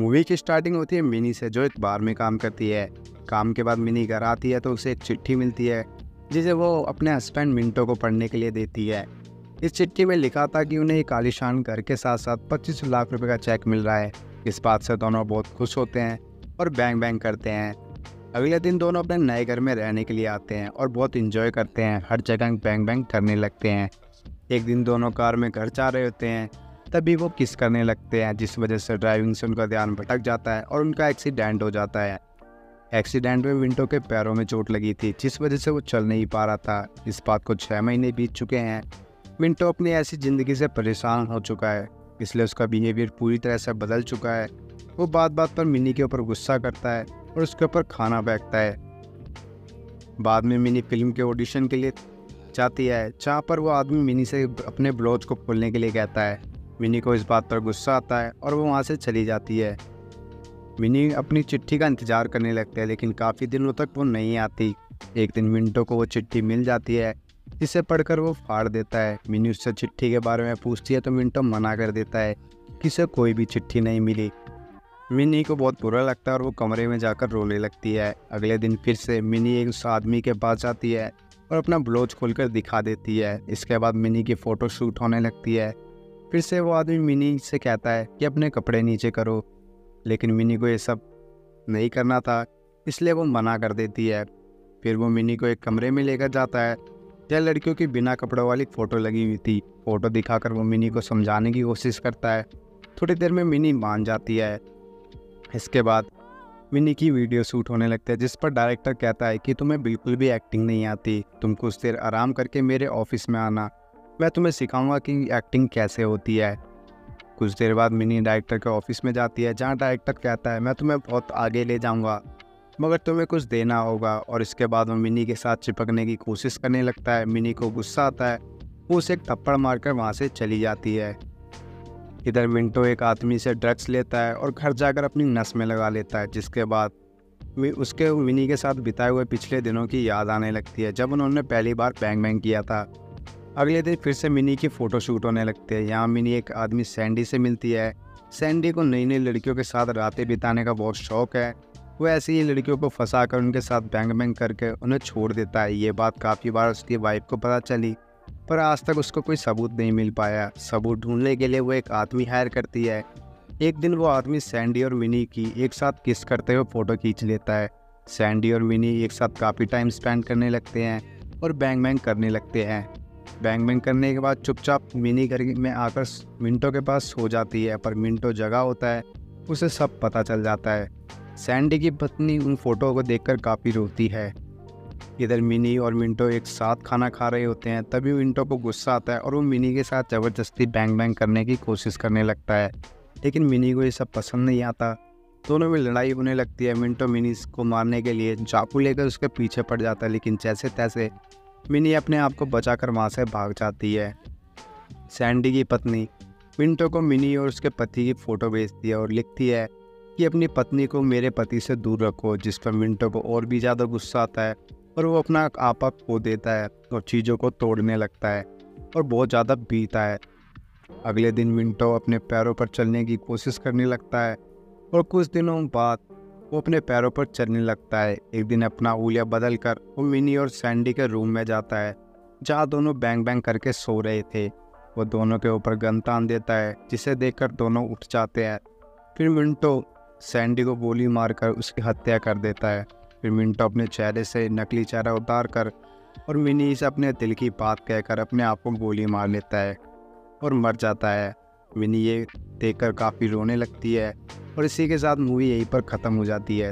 Movie की starting होती है मिनी से, जो एक बार में काम करती है। काम के बाद मिनी घर आती है तो उसे एक चिट्ठी मिलती है जिसे वो अपने हस्बैंड मिंटो को पढ़ने के लिए देती है। इस चिट्ठी में लिखा था कि उन्हें एक आलीशान घर के साथ साथ 25 लाख रुपए का चेक मिल रहा है। इस बात से दोनों बहुत खुश होते हैं और बैंग बैंग करते हैं। अगले दिन दोनों अपने नए घर में रहने के लिए आते हैं और बहुत इंजॉय करते हैं, हर जगह बैंग बैंग करने लगते हैं। एक दिन दोनों कार में घर जा रहे होते हैं, तभी वो किस करने लगते हैं, जिस वजह से ड्राइविंग से उनका ध्यान भटक जाता है और उनका एक्सीडेंट हो जाता है। एक्सीडेंट में मिंटो के पैरों में चोट लगी थी, जिस वजह से वो चल नहीं पा रहा था। इस बात को 6 महीने बीत चुके हैं। मिंटो अपनी ऐसी ज़िंदगी से परेशान हो चुका है, इसलिए उसका बिहेवियर पूरी तरह से बदल चुका है। वो बात बात पर मिनी के ऊपर गुस्सा करता है और उसके ऊपर खाना फेंकता है। बाद में मिनी फिल्म के ऑडिशन के लिए जाती है, जहाँ पर वो आदमी मिनी से अपने ब्लाउज को खोलने के लिए कहता है। मिनी को इस बात पर गुस्सा आता है और वो वहाँ से चली जाती है। मिनी अपनी चिट्ठी का इंतज़ार करने लगता है, लेकिन काफ़ी दिनों तक वो नहीं आती। एक दिन मिंटो को वो चिट्ठी मिल जाती है, जिसे पढ़कर वो फाड़ देता है। मिनी उससे चिट्ठी के बारे में पूछती है तो मिंटो मना कर देता है कि उसे कोई भी चिट्ठी नहीं मिली। मिनी को बहुत बुरा लगता है और वो कमरे में जाकर रोने लगती है। अगले दिन फिर से मिनी एक उस आदमी के पास जाती है और अपना ब्लाउज खोलकर दिखा देती है। इसके बाद मिनी की फ़ोटो शूट होने लगती है। फिर से वो आदमी मिनी से कहता है कि अपने कपड़े नीचे करो, लेकिन मिनी को ये सब नहीं करना था, इसलिए वो मना कर देती है। फिर वो मिनी को एक कमरे में लेकर जाता है जहाँ लड़कियों की बिना कपड़ों वाली फ़ोटो लगी हुई थी। फ़ोटो दिखाकर वो मिनी को समझाने की कोशिश करता है। थोड़ी देर में मिनी मान जाती है। इसके बाद मिनी की वीडियो शूट होने लगता है, जिस पर डायरेक्टर कहता है कि तुम्हें बिल्कुल भी एक्टिंग नहीं आती, तुम कुछ देर आराम करके मेरे ऑफिस में आना, मैं तुम्हें सिखाऊंगा कि एक्टिंग कैसे होती है। कुछ देर बाद मिनी डायरेक्टर के ऑफिस में जाती है, जहां डायरेक्टर कहता है मैं तुम्हें बहुत आगे ले जाऊंगा, मगर तुम्हें कुछ देना होगा। और इसके बाद वो मिनी के साथ चिपकने की कोशिश करने लगता है। मिनी को गुस्सा आता है, वो उसे एक थप्पड़ मारकर वहाँ से चली जाती है। इधर मिंटो एक आदमी से ड्रग्स लेता है और घर जाकर अपनी नस में लगा लेता है, जिसके बाद उसके मिनी के साथ बिताए हुए पिछले दिनों की याद आने लगती है, जब उन्होंने पहली बार बैंग बैंग किया था। अगले दिन फिर से मिनी की फ़ोटो शूट होने लगती है। यहाँ मिनी एक आदमी सैंडी से मिलती है। सैंडी को नई नई लड़कियों के साथ रातें बिताने का बहुत शौक है। वो ऐसी ही लड़कियों को फंसाकर उनके साथ बैंग बैंग करके उन्हें छोड़ देता है। ये बात काफ़ी बार उसकी वाइफ को पता चली, पर आज तक उसको कोई सबूत नहीं मिल पाया। सबूत ढूंढने के लिए वो एक आदमी हायर करती है। एक दिन वो आदमी सैंडी और मिनी की एक साथ किस करते हुए फ़ोटो खींच लेता है। सैंडी और मिनी एक साथ काफ़ी टाइम स्पेंड करने लगते हैं और बैंग बैंग करने लगते हैं। बैंग बैंग करने के बाद चुपचाप मिनी घर में आकर मिंटो के पास सो जाती है, पर मिंटो जगा होता है, उसे सब पता चल जाता है। सैंडी की पत्नी उन फोटो को देखकर काफ़ी रोती है। इधर मिनी और मिंटो एक साथ खाना खा रहे होते हैं, तभी मिंटो को गुस्सा आता है और वो मिनी के साथ ज़बरदस्ती बैंग बैंग करने की कोशिश करने लगता है, लेकिन मिनी को ये सब पसंद नहीं आता। दोनों में लड़ाई होने लगती है। मिंटो मिनी को मारने के लिए चाकू लेकर उसके पीछे पड़ जाता है, लेकिन जैसे तैसे मिनी अपने आप को बचाकर वहाँ से भाग जाती है। सैंडी की पत्नी मिंटो को मिनी और उसके पति की फ़ोटो भेजती है और लिखती है कि अपनी पत्नी को मेरे पति से दूर रखो, जिस पर मिंटो को और भी ज़्यादा गुस्सा आता है और वो अपना आपा खो देता है और चीज़ों को तोड़ने लगता है और बहुत ज़्यादा पीता है। अगले दिन मिंटो अपने पैरों पर चलने की कोशिश करने लगता है और कुछ दिनों बाद वो अपने पैरों पर चलने लगता है। एक दिन अपना हुलिया बदल कर वो मिनी और सैंडी के रूम में जाता है, जहाँ दोनों बैंग बैंग करके सो रहे थे। वो दोनों के ऊपर गन तान देता है, जिसे देखकर दोनों उठ जाते हैं। फिर मिंटो सैंडी को गोली मारकर उसकी हत्या कर देता है। फिर मिंटो अपने चेहरे से नकली चेहरा उतार कर और मिनी से अपने दिल की बात कहकर अपने आप को गोली मार लेता है और मर जाता है। मिनी ये देखकर काफ़ी रोने लगती है और इसी के साथ मूवी यहीं पर ख़त्म हो जाती है।